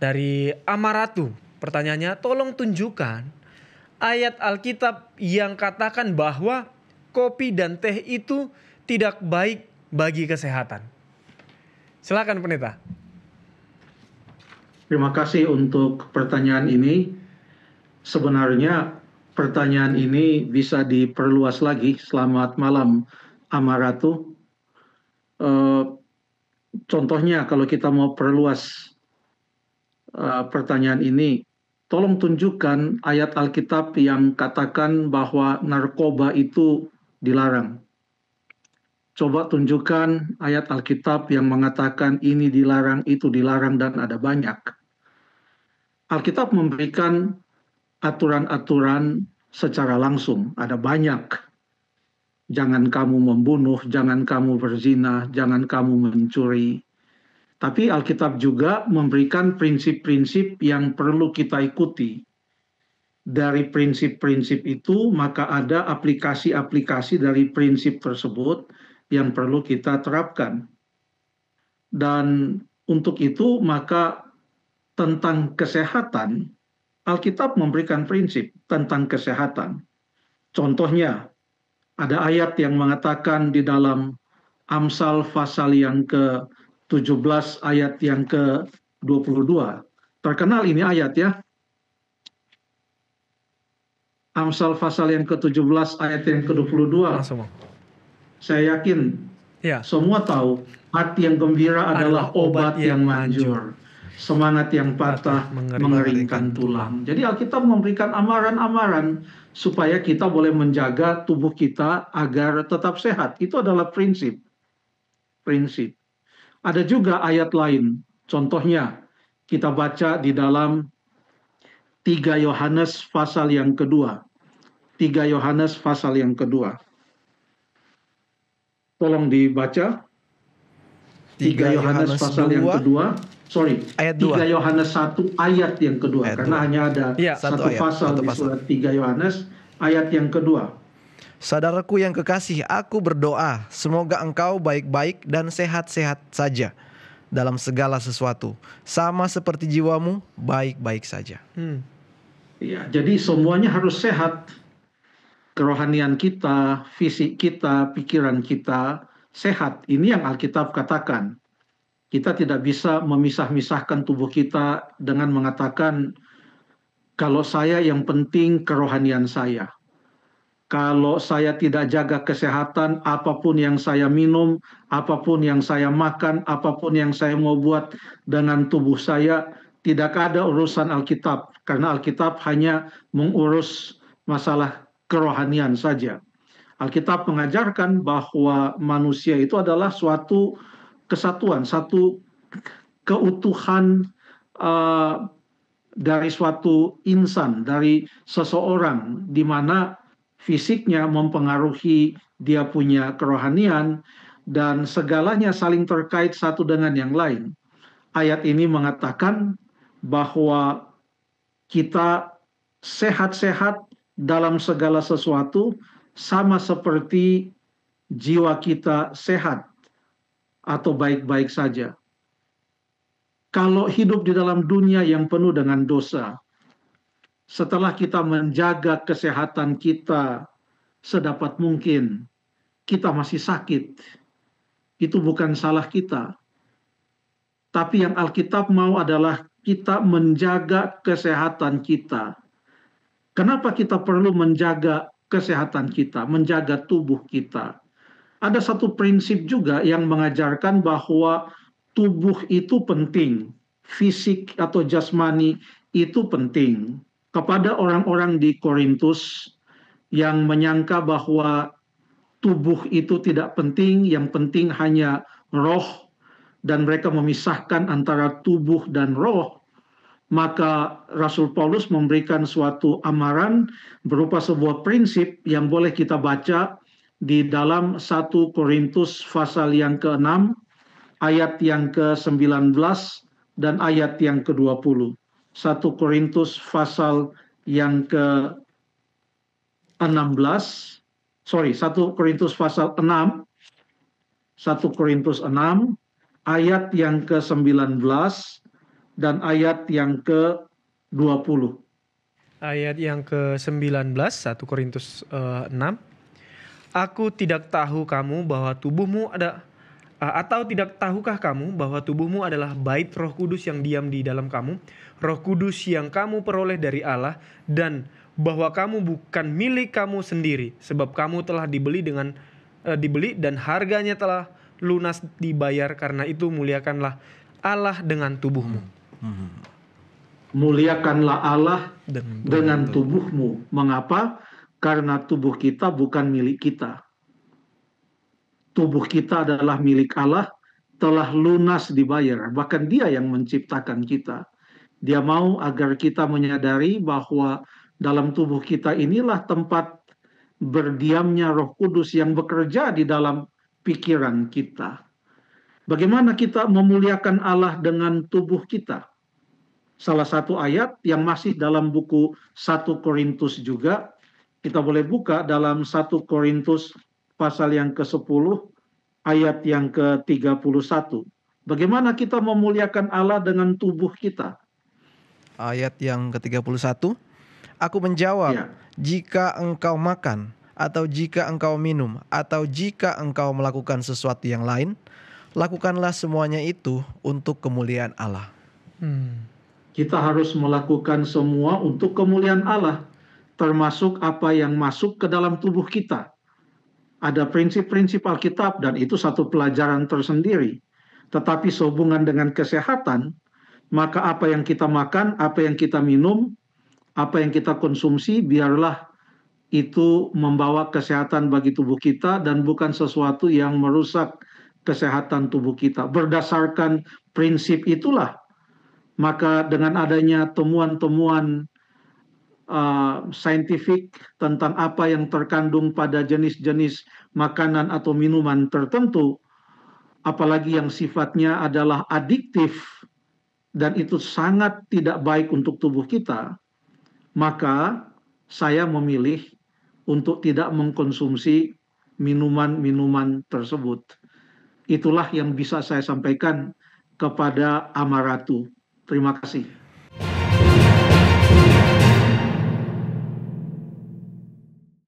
Dari Amaratu, pertanyaannya, tolong tunjukkan ayat Alkitab yang katakan bahwa kopi dan teh itu tidak baik bagi kesehatan. Silakan pendeta. Terima kasih untuk pertanyaan ini. Sebenarnya pertanyaan ini bisa diperluas lagi. Selamat malam, Amaratu. Contohnya kalau kita mau perluas pertanyaan ini, tolong tunjukkan ayat Alkitab yang katakan bahwa narkoba itu dilarang. Coba tunjukkan ayat Alkitab yang mengatakan ini dilarang, itu dilarang, dan ada banyak. Alkitab memberikan aturan-aturan secara langsung, ada banyak. Jangan kamu membunuh, jangan kamu berzina, jangan kamu mencuri. Tapi Alkitab juga memberikan prinsip-prinsip yang perlu kita ikuti. Dari prinsip-prinsip itu, maka ada aplikasi-aplikasi dari prinsip tersebut yang perlu kita terapkan. Dan untuk itu, maka tentang kesehatan, Alkitab memberikan prinsip tentang kesehatan. Contohnya, ada ayat yang mengatakan di dalam Amsal pasal yang ke-17 ayat yang ke-22. Terkenal ini ayat ya. Amsal pasal yang ke-17 ayat yang ke-22. Saya yakin semua tahu hati yang gembira adalah obat yang manjur. Semangat yang patah mengeringkan tulang. Jadi Alkitab memberikan amaran-amaran supaya kita boleh menjaga tubuh kita agar tetap sehat. Itu adalah prinsip. Ada juga ayat lain. Contohnya kita baca di dalam 3 Yohanes pasal yang kedua. 3 Yohanes pasal yang kedua. Tolong dibaca. 3 Yohanes pasal yang kedua. Ayat 3 Yohanes 1 ayat yang kedua. Karena hanya ada satu pasal di surat 3 Yohanes. Ayat yang kedua. Saudaraku yang kekasih, aku berdoa semoga engkau baik-baik dan sehat-sehat saja dalam segala sesuatu, sama seperti jiwamu baik-baik saja. Ya, jadi semuanya harus sehat. Kerohanian kita, fisik kita, pikiran kita sehat. Ini yang Alkitab katakan. Kita tidak bisa memisah-misahkan tubuh kita dengan mengatakan, kalau saya yang penting kerohanian saya. Kalau saya tidak jaga kesehatan, apapun yang saya minum, apapun yang saya makan, apapun yang saya mau buat dengan tubuh saya, tidak ada urusan Alkitab. Karena Alkitab hanya mengurus masalah kerohanian saja. Alkitab mengajarkan bahwa manusia itu adalah suatu kesatuan, satu keutuhan dari suatu insan, dari seseorang, di mana fisiknya mempengaruhi dia punya kerohanian, dan segalanya saling terkait satu dengan yang lain. Ayat ini mengatakan bahwa kita sehat-sehat dalam segala sesuatu, sama seperti jiwa kita sehat atau baik-baik saja. Kalau hidup di dalam dunia yang penuh dengan dosa, setelah kita menjaga kesehatan kita sedapat mungkin, kita masih sakit. Itu bukan salah kita. Tapi yang Alkitab mau adalah kita menjaga kesehatan kita. Kenapa kita perlu menjaga kesehatan kita, menjaga tubuh kita? Ada satu prinsip juga yang mengajarkan bahwa tubuh itu penting. Fisik atau jasmani itu penting. Kepada orang-orang di Korintus yang menyangka bahwa tubuh itu tidak penting, yang penting hanya roh, dan mereka memisahkan antara tubuh dan roh, maka Rasul Paulus memberikan suatu amaran berupa sebuah prinsip yang boleh kita baca di dalam 1 Korintus pasal yang ke-6, ayat yang ke-19 dan ayat yang ke-20. 1 Korintus pasal yang ke-16, 1 Korintus pasal 6, 1 Korintus 6, ayat yang ke-19 dan ayat yang ke-20. Ayat yang ke-19, 1 Korintus 6. Aku tidak tahu kamu bahwa tubuhmu atau tidak tahukah kamu bahwa tubuhmu adalah bait Roh Kudus yang diam di dalam kamu, Roh Kudus yang kamu peroleh dari Allah, dan bahwa kamu bukan milik kamu sendiri, sebab kamu telah dibeli dan harganya telah lunas dibayar. Karena itu muliakanlah Allah dengan tubuhmu. Muliakanlah Allah dengan tubuhmu. Mengapa? Karena tubuh kita bukan milik kita. Tubuh kita adalah milik Allah, telah lunas dibayar. Bahkan Dia yang menciptakan kita. Dia mau agar kita menyadari bahwa dalam tubuh kita inilah tempat berdiamnya Roh Kudus yang bekerja di dalam pikiran kita. Bagaimana kita memuliakan Allah dengan tubuh kita? Salah satu ayat yang masih dalam buku 1 Korintus juga, kita boleh buka dalam 1 Korintus pasal yang ke-10 ayat yang ke-31. Bagaimana kita memuliakan Allah dengan tubuh kita? Ayat yang ke-31. Aku menjawab, Ya. jika engkau makan, atau jika engkau minum, atau jika engkau melakukan sesuatu yang lain, lakukanlah semuanya itu untuk kemuliaan Allah. Kita harus melakukan semua untuk kemuliaan Allah, termasuk apa yang masuk ke dalam tubuh kita. Ada prinsip-prinsip Alkitab dan itu satu pelajaran tersendiri. Tetapi sehubungan dengan kesehatan, maka apa yang kita makan, apa yang kita minum, apa yang kita konsumsi, biarlah itu membawa kesehatan bagi tubuh kita dan bukan sesuatu yang merusak kesehatan tubuh kita. Berdasarkan prinsip itulah, maka dengan adanya temuan-temuan saintifik tentang apa yang terkandung pada jenis-jenis makanan atau minuman tertentu, apalagi yang sifatnya adalah adiktif dan itu sangat tidak baik untuk tubuh kita, maka saya memilih untuk tidak mengkonsumsi minuman-minuman tersebut. Itulah yang bisa saya sampaikan kepada Amaratu. Terima kasih.